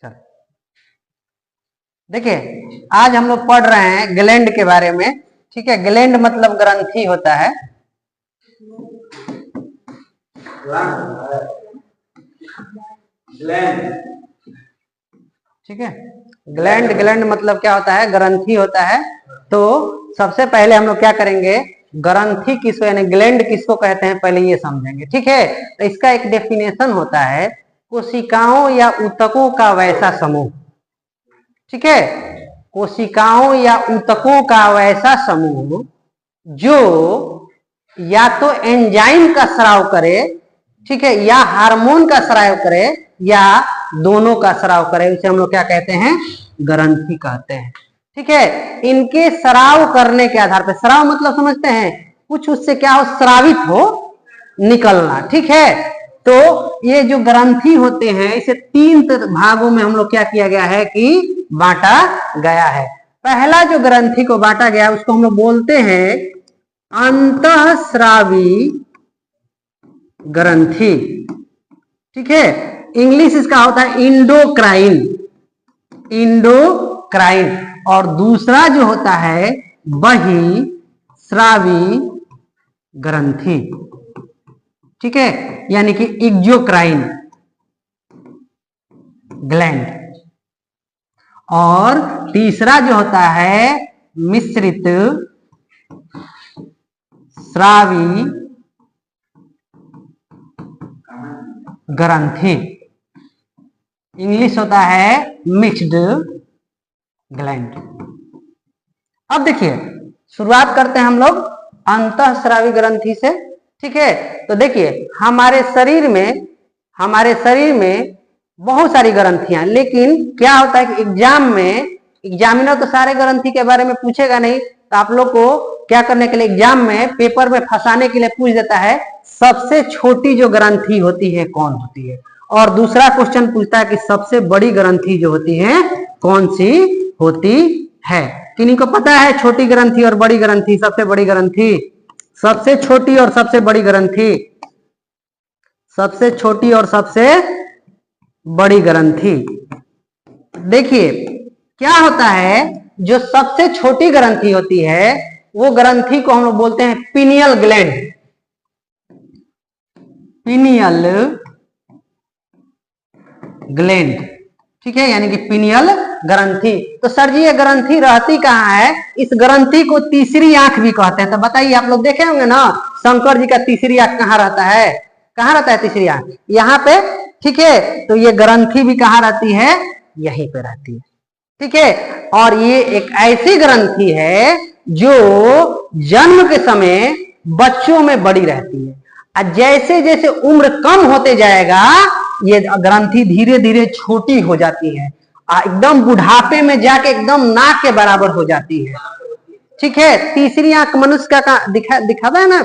चलो देखिए, आज हम लोग पढ़ रहे हैं ग्लैंड के बारे में। ठीक है, ग्लैंड मतलब ग्रंथि होता है। ठीक है, ग्लैंड मतलब क्या होता है? ग्रंथि होता है। तो सबसे पहले हम लोग क्या करेंगे, ग्रंथि किसको यानी ग्लैंड किसको कहते हैं पहले ये समझेंगे। ठीक है, तो इसका एक डेफिनेशन होता है, कोशिकाओं या ऊतकों का वैसा समूह। ठीक है, कोशिकाओं या ऊतकों का वैसा समूह जो या तो एंजाइम का स्राव करे, ठीक है, या हार्मोन का स्राव करे, या दोनों का स्राव करे, उसे हम लोग क्या कहते हैं? ग्रंथि कहते हैं। ठीक है, इनके स्राव करने के आधार पर, स्राव मतलब समझते हैं, कुछ उससे क्या हो, स्रावित हो, निकलना। ठीक है, तो ये जो ग्रंथि होते हैं इसे 3 भागों में हम लोग क्या किया गया है कि बांटा गया है। पहला जो ग्रंथि को बांटा गया उसको हम लोग बोलते हैं अंतःस्रावी ग्रंथि। ठीक है, इंग्लिश इसका होता है इंडोक्राइन, इंडोक्राइन। और दूसरा जो होता है बहिस्रावी ग्रंथि। ठीक है, यानी कि एक्सोक्राइन ग्लैंड। और तीसरा जो होता है मिश्रित स्रावी ग्रंथि। इंग्लिश होता है मिक्स्ड ग्लैंड। अब देखिए, शुरुआत करते हैं हम लोग अंतःस्रावी ग्रंथि से। ठीक है, तो देखिए हमारे शरीर में बहुत सारी ग्रंथियां, लेकिन क्या होता है कि एग्जाम में एग्जामिनर तो सारे ग्रंथि के बारे में पूछेगा नहीं, तो आप लोग को क्या करने के लिए एग्जाम में पेपर में फंसाने के लिए पूछ देता है सबसे छोटी जो ग्रंथि होती है कौन होती है, और दूसरा क्वेश्चन पूछता है कि सबसे बड़ी ग्रंथि जो होती है कौन सी होती है। किन्हीं को पता है छोटी ग्रंथि और बड़ी ग्रंथि, सबसे बड़ी ग्रंथि, सबसे छोटी और सबसे बड़ी ग्रंथि, सबसे छोटी और सबसे बड़ी ग्रंथि? देखिए क्या होता है, जो सबसे छोटी ग्रंथि होती है वो ग्रंथि को हम लोग बोलते हैं पीनियल ग्लैंड, पीनियल ग्लैंड। ठीक है, यानी कि पीनियल ग्रंथि। तो सर जी ये ग्रंथि रहती कहाँ है? इस ग्रंथि को तीसरी आंख भी कहते हैं। तो बताइए, आप लोग देखे होंगे ना शंकर जी का तीसरी आंख कहाँ रहता है? कहाँ रहता है तीसरी आंख? यहाँ पे। ठीक है, तो ये ग्रंथि भी कहाँ रहती है? यहीं पे रहती है। ठीक है, और ये एक ऐसी ग्रंथि है जो जन्म के समय बच्चों में बड़ी रहती है, और जैसे जैसे उम्र कम होते जाएगा ये ग्रंथि धीरे धीरे छोटी हो जाती है, एकदम बुढ़ापे में जाके एकदम नाक के बराबर हो जाती है। ठीक है, तीसरी आंख मनुष्य का दिखा है ना,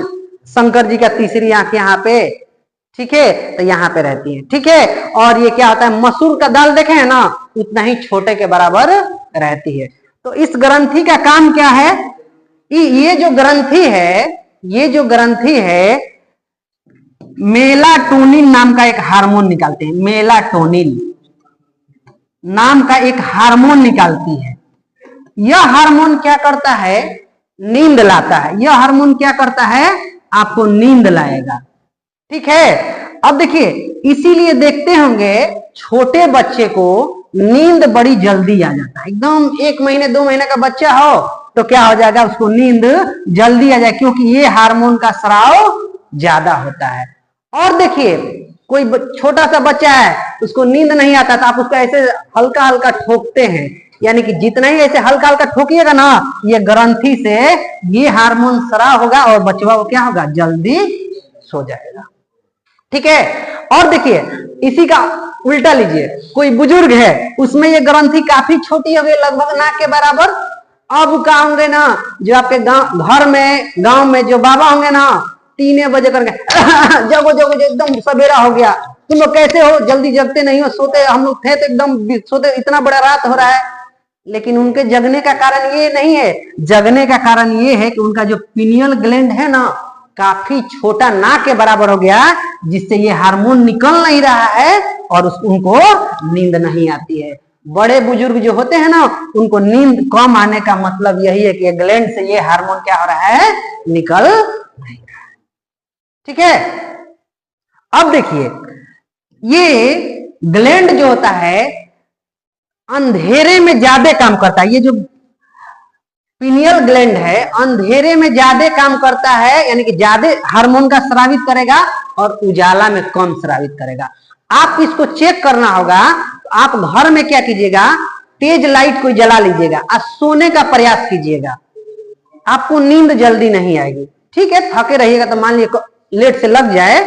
शंकर जी का तीसरी आंख यहाँ पे। ठीक है, तो यहाँ पे रहती है। ठीक है, और ये क्या होता है, मसूर का दाल देखे है ना, उतना ही छोटे के बराबर रहती है। तो इस ग्रंथि का काम क्या है? ये जो ग्रंथि है मेलाटोनिन नाम का एक हार्मोन निकालते हैं, मेलाटोनिन नाम का एक हार्मोन निकालती है। यह हार्मोन क्या करता है? नींद लाता है। यह हार्मोन क्या करता है? आपको नींद लाएगा। ठीक है, अब देखिए इसीलिए देखते होंगे छोटे बच्चे को नींद बड़ी जल्दी आ जाता है। एकदम 1 महीने 2 महीने का बच्चा हो तो क्या हो जाएगा, उसको नींद जल्दी आ जाए, क्योंकि ये हार्मोन का स्राव ज्यादा होता है। और देखिए कोई छोटा सा बच्चा है उसको नींद नहीं आता, तो आप उसको ऐसे हल्का हल्का ठोकते हैं, यानी कि जितना ही ऐसे हल्का हल्का ठोकिएगा ना, ये ग्रंथि से ये हार्मोन स्राव होगा और बच्चा को क्या होगा, जल्दी सो जाएगा। ठीक है, और देखिए इसी का उल्टा लीजिए, कोई बुजुर्ग है उसमें ये ग्रंथि काफी छोटी हो गई, लगभग नाक के बराबर। अब क्या होंगे ना, जो आपके गांव में जो बाबा होंगे ना, 3 बजे करके जगो जगो, एकदम सवेरा हो गया, तुम लोग कैसे हो, जल्दी जगते नहीं हो, सोते हम लोग थे तो एकदम सोते, इतना बड़ा रात हो रहा है। लेकिन उनके जगने का कारण ये नहीं है, जगने का कारण ये है कि उनका जो पीनियल ग्लैंड है ना, काफी छोटा ना के बराबर हो गया, जिससे ये हार्मोन निकल नहीं रहा है और उनको नींद नहीं आती है। बड़े बुजुर्ग जो होते हैं ना, उनको नींद कम आने का मतलब यही है कि ग्लैंड से ये हार्मोन क्या हो रहा है, निकल नहीं रहा है। ठीक है, अब देखिए ये ग्लैंड जो होता है अंधेरे में ज्यादा काम करता है। ये जो पिनियल ग्लैंड है अंधेरे में ज्यादा काम करता है, यानी कि ज्यादा हार्मोन का स्रावित करेगा और उजाला में कम स्रावित करेगा। आप इसको चेक करना होगा, तो आप घर में क्या कीजिएगा, तेज लाइट को जला लीजिएगा और सोने का प्रयास कीजिएगा, आपको नींद जल्दी नहीं आएगी। ठीक है, थके रहिएगा तो मान लीजिए लेट से लग जाए,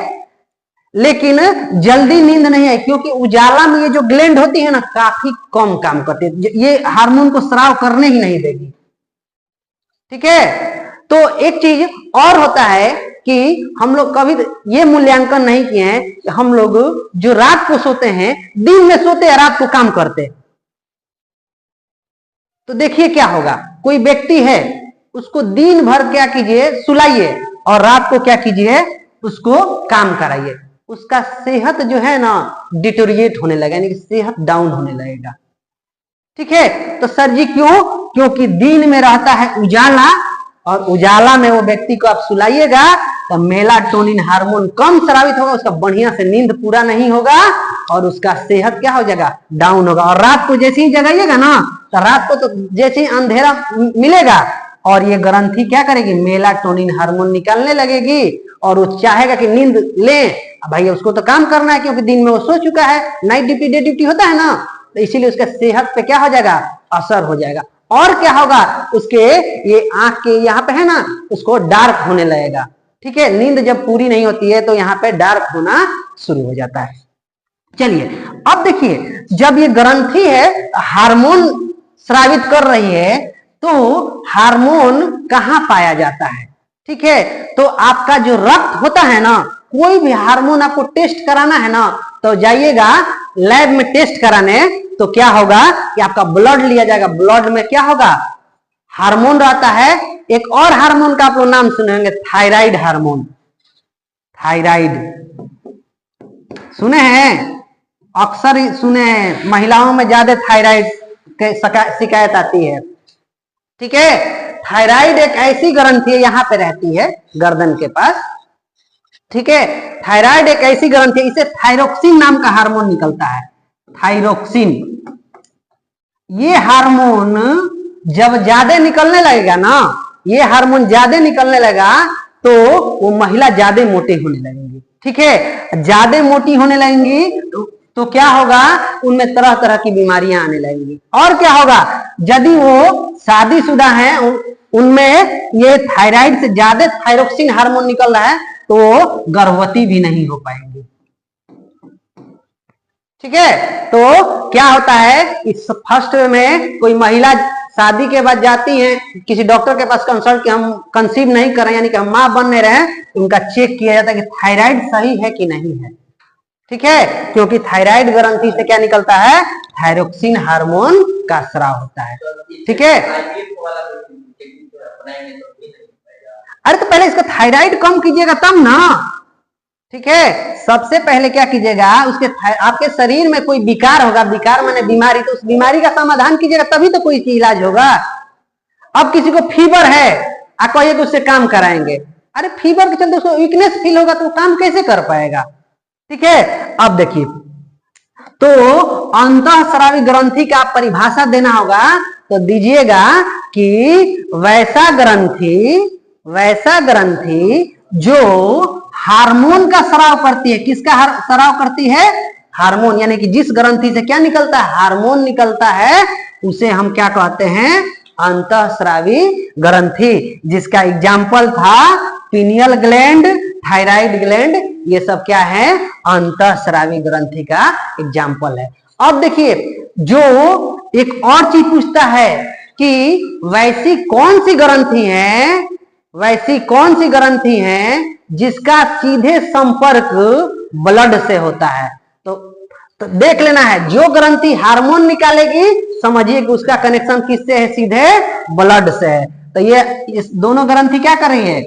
लेकिन जल्दी नींद नहीं है, क्योंकि उजाला में ये जो ग्लैंड होती है ना काफी कम काम करती है, ये हार्मोन को स्राव करने ही नहीं देगी। ठीक है, तो एक चीज और होता है कि हम लोग कभी ये मूल्यांकन नहीं किए हैं कि हम लोग जो रात को सोते हैं, दिन में सोते हैं, रात को काम करते, तो देखिए क्या होगा। कोई व्यक्ति है, उसको दिन भर क्या कीजिए, सुलाइए और रात को क्या कीजिए, उसको काम कराइए, उसका सेहत जो है ना डिटोरिएट होने लगेगा, यानी कि सेहत डाउन होने लगेगा। ठीक है, तो सर जी क्यों? क्योंकि दिन में रहता है उजाला और उजाला में वो व्यक्ति को आप सुलाइएगा तो मेलाटोनिन हार्मोन कम स्रावित होगा, उसका बढ़िया से नींद पूरा नहीं होगा और उसका सेहत क्या हो जाएगा, डाउन होगा। और रात को जैसे ही जगाइएगा ना, तो रात को तो जैसे ही अंधेरा मिलेगा और ये ग्रंथि क्या करेगी, मेलाटोनिन हार्मोन निकालने लगेगी और वो चाहेगा कि नींद ले। भाई उसको तो काम करना है, क्योंकि दिन में वो सो चुका है, नाइट ड्यूटी डे ड्यूटी होता है ना, तो इसीलिए उसका सेहत पे क्या हो जाएगा, असर हो जाएगा। और क्या होगा, उसके ये आंख के यहाँ पे है ना, उसको डार्क होने लगेगा। ठीक है, नींद जब पूरी नहीं होती है तो यहाँ पे डार्क होना शुरू हो जाता है। चलिए अब देखिए, जब ये ग्रंथि है हार्मोन स्रावित कर रही है, तो हार्मोन कहाँ पाया जाता है? ठीक है, तो आपका जो रक्त होता है ना, कोई भी हार्मोन आपको टेस्ट कराना है ना, तो जाइएगा लैब में टेस्ट कराने, तो क्या होगा कि आपका ब्लड लिया जाएगा, ब्लड में क्या होगा, हार्मोन रहता है। एक और हार्मोन का आप लोग नाम सुनेंगे, थायराइड हार्मोन। थायराइड सुने हैं, अक्सर सुने हैं, महिलाओं में ज्यादा थायराइड के शिकायत आती है। ठीक है, थायराइड एक ऐसी ग्रंथि है, यहां पे रहती है गर्दन के पास। ठीक है, थायराइड एक ऐसी ग्रंथि है, इसे थायरोक्सिन नाम का हार्मोन निकलता है, थायरोक्सिन। ये हार्मोन जब ज्यादा निकलने लगेगा ना, ये हार्मोन ज्यादा निकलने लगा तो वो महिला ज्यादा मोटी होने लगेंगी। ठीक है, ज्यादा मोटी होने लगेंगी तो क्या होगा, उनमें तरह तरह की बीमारियां आने लगेंगी। और क्या होगा, यदि वो शादीशुदा हैं, उनमें ये थायराइड से ज्यादा थायरोक्सिन हार्मोन निकल रहा है, तो गर्भवती भी नहीं हो पाएंगी। ठीक है, तो क्या होता है, इस फर्स्ट में कोई महिला शादी के बाद जाती है किसी डॉक्टर के पास कंसल्ट कि हम कंसीव नहीं कर रहे हैं, यानी कि हम मां बन नहीं रहे हैं, तो उनका चेक किया जाता है कि थायराइड सही है कि नहीं है। ठीक है, क्योंकि थायराइड ग्रंथि से क्या निकलता है, थायरोक्सिन हार्मोन का स्राव होता है। ठीक है, अरे तो पहले इसका थायराइड कम कीजिएगा तब ना। ठीक है, सबसे पहले क्या कीजिएगा, उसके आपके शरीर में कोई विकार होगा, विकार माने बीमारी, तो उस बीमारी का समाधान कीजिएगा, तभी तो कोई इलाज होगा। अब किसी को फीवर है, आप कहिए तो उससे काम कराएंगे, अरे फीवर के चलते उसको वीकनेस फील होगा तो काम कैसे कर पाएगा। ठीक है, अब देखिए, तो अंतःस्रावी ग्रंथि का परिभाषा देना होगा, तो दीजिएगा कि वैसा ग्रंथि जो हार्मोन का स्राव करती है। किसका स्राव करती है, हार्मोन, यानी कि जिस ग्रंथि से क्या निकलता है, हार्मोन निकलता है, उसे हम क्या कहते हैं, अंतःस्रावी ग्रंथि। जिसका एग्जाम्पल था पिनियल ग्लैंड, थायराइड ग्लैंड, ये सब क्या है, अंतःस्रावी ग्रंथि का एग्जाम्पल है। अब देखिए, जो एक और चीज पूछता है कि वैसी कौन सी ग्रंथि है जिसका सीधे संपर्क ब्लड से होता है। तो देख लेना है, जो ग्रंथि हार्मोन निकालेगी समझिए कि उसका कनेक्शन किससे है, सीधे ब्लड से है। तो ये इस दोनों ग्रंथि क्या कर रही है,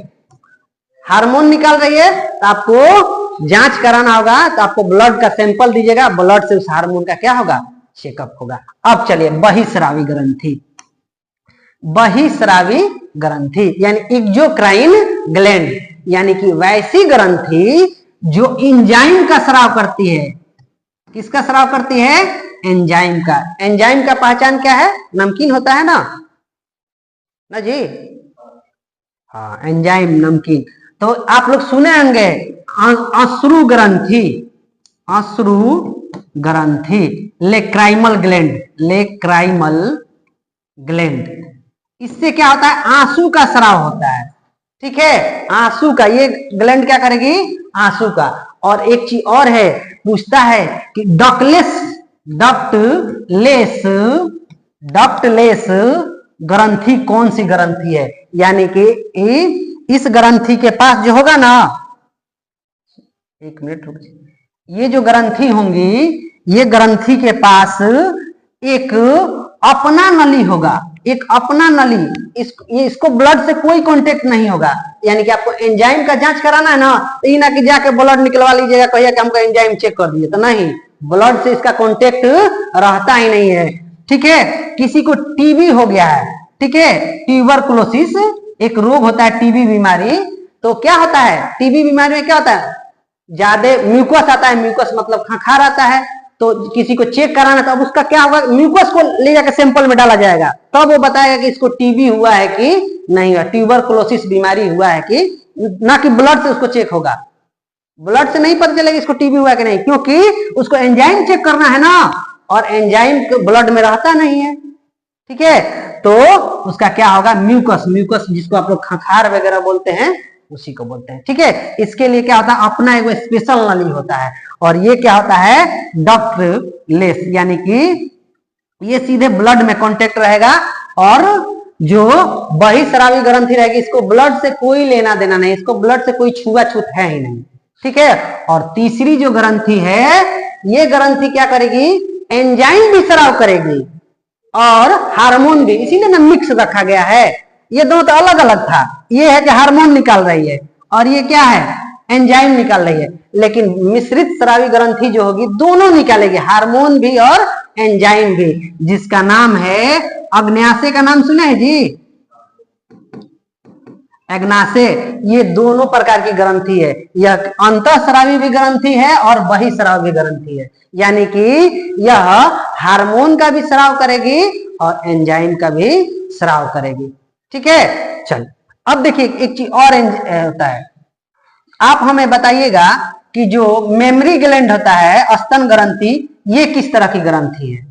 हार्मोन निकाल रही है तो आपको जांच कराना होगा, तो आपको ब्लड का सैंपल दीजिएगा, ब्लड से उस हार्मोन का क्या होगा, चेकअप होगा। अब चलिए बहिस्रावी ग्रंथि, बहिस्रावी ग्रंथि यानी एक्सोक्राइन ग्लैंड, यानी कि वैसी ग्रंथि जो एंजाइम का स्राव करती है। किसका स्राव करती है, एंजाइम का। एंजाइम का पहचान क्या है, नमकीन होता है ना जी, हाँ एंजाइम नमकीन। तो आप लोग सुने होंगे अश्रु ग्रंथि, अश्रु ग्रंथि, लेक्राइमल ग्लैंड, लेक्राइमल ग्लैंड। इससे क्या होता है, आंसू का स्राव होता है, ठीक है, आंसू का। ये ग्लैंड क्या करेगी, आंसू का। और एक चीज और है, पूछता है कि डक्टलेस ग्रंथि कौन सी ग्रंथि है, यानी कि इस ग्रंथि के पास जो होगा ना, एक मिनट रुक, ये जो ग्रंथि होंगी, ये ग्रंथि के पास एक अपना नली होगा, एक अपना नली। इसको ब्लड से कोई कांटेक्ट नहीं होगा। यानी कि आपको एंजाइम का जांच कराना है ना, तो ये ना कि जाके ब्लड निकलवा लीजिएगा, कहिए कि हमको एंजाइम चेक कर दीजिए, तो नहीं, ब्लड से इसका कांटेक्ट रहता ही नहीं है, ठीक है। किसी को टीबी हो गया है, ठीक है, ट्यूबरकुलोसिस एक रोग होता है, टीबी बीमारी। तो क्या होता है, टीबी बीमारी में क्या होता है, ज्यादा म्यूकस आता है, म्यूकस मतलब खंखार आता है। तो किसी को चेक कराना, तो अब उसका क्या होगा, म्यूकस को ले जाकर सैंपल में डाला जाएगा, तब वो बताएगा कि इसको टीबी हुआ है कि नहीं हुआ, ट्यूबरकुलोसिस बीमारी हुआ है कि ना, कि ब्लड से उसको चेक होगा। ब्लड से नहीं पता चलेगा इसको टीबी हुआ है कि नहीं, क्योंकि उसको एंजाइम चेक करना है ना, और एंजाइम ब्लड में रहता नहीं है, ठीक है। तो उसका क्या होगा, म्यूकस, म्यूकस जिसको आप लोग खंखार वगैरह बोलते हैं, उसी को बोलते हैं, ठीक है। इसके लिए क्या होता है, अपना एक स्पेशल नली होता है। और ये क्या होता है, डक्टलेस, यानी कि ये सीधे ब्लड में कांटेक्ट रहेगा, और जो बहिस्रावी ग्रंथि रहेगी, इसको ब्लड से कोई लेना देना नहीं, इसको ब्लड से कोई छुआछूत है ही नहीं, ठीक है। और तीसरी जो ग्रंथि है, ये ग्रंथि क्या करेगी, एंजाइम भी स्राव करेगी और हार्मोन भी, इसीलिए ना मिक्स रखा गया है। ये दोनों तो अलग अलग था, ये है कि हार्मोन निकाल रही है, और ये क्या है, एंजाइम निकाल रही है। लेकिन मिश्रित स्रावी ग्रंथि जो होगी, दोनों निकालेगी, हार्मोन भी और एंजाइम भी, जिसका नाम है अग्न्याशय। का नाम सुने हैं जी, अग्न्याशय। ये दोनों प्रकार की ग्रंथि है, यह अंतःस्रावी भी ग्रंथि है और बहिस्रावी भी ग्रंथि है, यानी कि यह हार्मोन का भी स्राव करेगी और एंजाइम का भी स्राव करेगी, ठीक है। चल अब देखिए एक चीज और होता है, आप हमें बताइएगा कि जो मेमरी ग्लैंड होता है, स्तन ग्रंथि, ये किस तरह की ग्रंथि है।